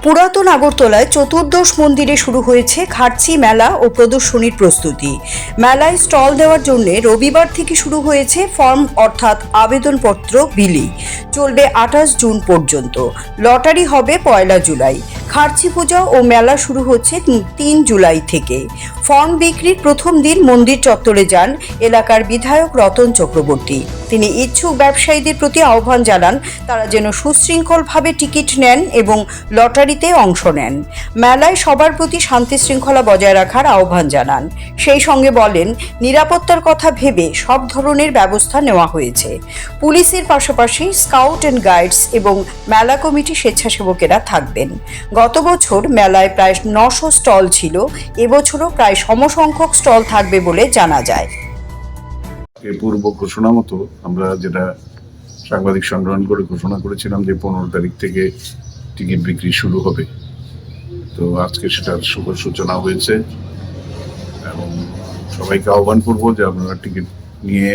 পুরাতন আগরতলায় চতুর্দশ মন্দিরে শুরু হয়েছে খার্চি মেলা ও প্রদর্শনীর প্রস্তুতি। মেলায় স্টল দেওয়ার জন্য রবিবার থেকে শুরু হয়েছে ফর্ম অর্থাৎ আবেদনপত্র বিলি। চলবে 28 জুন পর্যন্ত। লটারি হবে 1 জুলাই। খার্চি পূজা ও মেলা শুরু হচ্ছে 3 জুলাই থেকে। ফর্ম বিক্রির প্রথম দিন মন্দির চত্বরে যান এলাকার বিধায়ক রতন চক্রবর্তী। তিনি ইচ্ছুক ব্যবসায়ীদের প্রতি আহ্বান জানান তারা যেন সুশৃঙ্খলভাবে টিকিট নেন এবং লটারিতে অংশ নেন। মেলায় সবার প্রতি শান্তি শৃঙ্খলা বজায় রাখার আহ্বান জানান। সেই সঙ্গে বলেন, নিরাপত্তার কথা ভেবে সব ধরনের ব্যবস্থা নেওয়া হয়েছে। পুলিশের পাশাপাশি স্কাউট অ্যান্ড গাইডস এবং মেলা কমিটি স্বেচ্ছাসেবকেরা থাকবেন। গত বছর মেলায় প্রায় 900 স্টল ছিল, এবছরও প্রায় সমসংখ্যক স্টল থাকবে বলে জানা যায়। পূর্ব ঘোষণা মতো আমরা যেটা সাংবাদিক সম্মেলন করে ঘোষণা করেছিলাম যে 15 তারিখ থেকে টিকিট বিক্রি শুরু হবে, তো আজকে সেটার শুভ সূচনা হয়েছে এবং সবাইকে আহ্বান করবো যে আপনারা টিকিট নিয়ে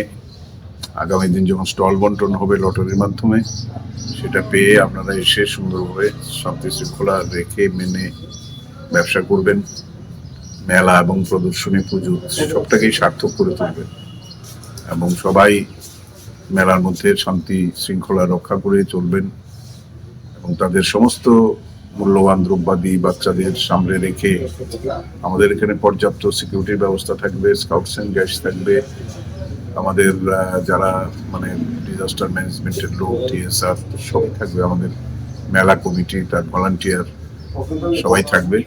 আগামী দিন যখন স্টল বন্টন হবে লটারির মাধ্যমে সেটা পেয়ে আপনারা এসে সুন্দরভাবে শান্তি শৃঙ্খলা রেখে মেনে ব্যবসা করবেন। মেলা এবং প্রদর্শনী পুজো সবটাকেই সার্থক করে তুলবেন এবং সবাই মেলার মধ্যে শান্তি শৃঙ্খলা রক্ষা করে চলবেন এবং তাদের সমস্ত মূল্যবান দ্রব্যাদি বাচ্চাদের সামনে রেখে আমাদের এখানে পর্যাপ্ত সিকিউরিটির ব্যবস্থা থাকবে, স্কাউটস অ্যান্ড গাইডস থাকবে, আমাদের যারা ডিজাস্টার ম্যানেজমেন্টের লোক, টিএসআর সবাই থাকবে, আমাদের মেলা কমিটি তার ভলান্টিয়ার সবাই থাকবে।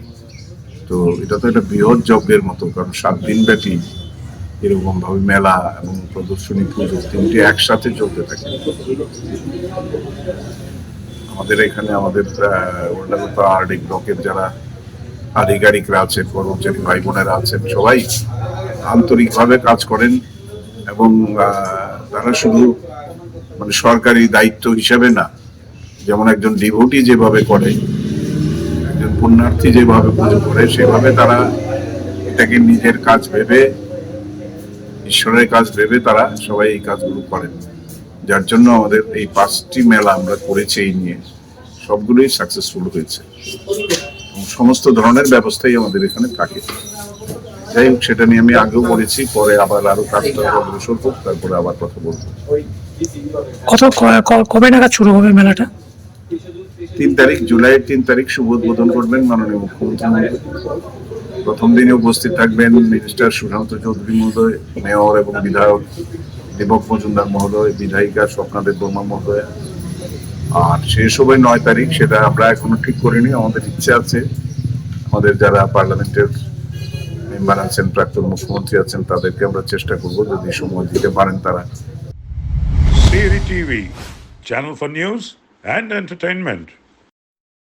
তো এটা তো একটা বৃহৎ যজ্ঞের মতো, কারণ 7 দিন ব্যাপী এরকম ভাবে মেলা এবং প্রদর্শনী পুজো তিনটি একসাথে চলতে থাকে। আমাদের এখানে আমাদের আরডি ব্লকের যারা আধিকারিকরা আছেন, কর্মচারী ভাই বোনেরা আছেন, সবাই আন্তরিকভাবে কাজ করেন এবং তারা শুধু সরকারি দায়িত্ব হিসাবে না, যেমন একজন ডিভোটি যেভাবে করে, একজন পুণ্যার্থী যেভাবে পুজো করে, সেভাবে তারা এটাকে নিজের কাজ ভেবে, ঈশ্বরের কাজ ভেবে তারা সবাই এই কাজগুলো করেন। যার জন্য আমাদের এই 5টি মেলা আমরা করেছি, এই নিয়ে সবগুলোই সাকসেসফুল হয়েছে এবং সমস্ত ধরনের ব্যবস্থাই আমাদের এখানে থাকে। যাই হোক, সেটা নিয়ে আমি আগেও বলেছি, পরে আবার আরো কাজটা অগ্রসর হোক, তারপরে আবার কথা বলবো। কবে নাগাদ শুরু হবে মেলাটা? 3 তারিখ, জুলাইয়ের 3 তারিখ শুভ উদ্বোধন করবেন মাননীয় মুখ্যমন্ত্রী। প্রথম দিনে উপস্থিত থাকবেন মিনিস্টার সুশান্ত চৌধুরী মহোদয়, মেয়র এবং বিধায়ক দীপক মজুমদার মহোদয়, বিধায়িকা স্বপ্নাদেব বর্মা মহোদয়। আর শেষ হবে 9 তারিখ, সেটা আমরা এখনো ঠিক করিনি। আমাদের ইচ্ছে আছে, আমাদের যারা পার্লামেন্টের মেম্বার আছেন, প্রাক্তন মুখ্যমন্ত্রী আছেন, তাদেরকে আমরা চেষ্টা করব যদি সময় দিতে পারেন তারা। Siri TV, channel for news and entertainment.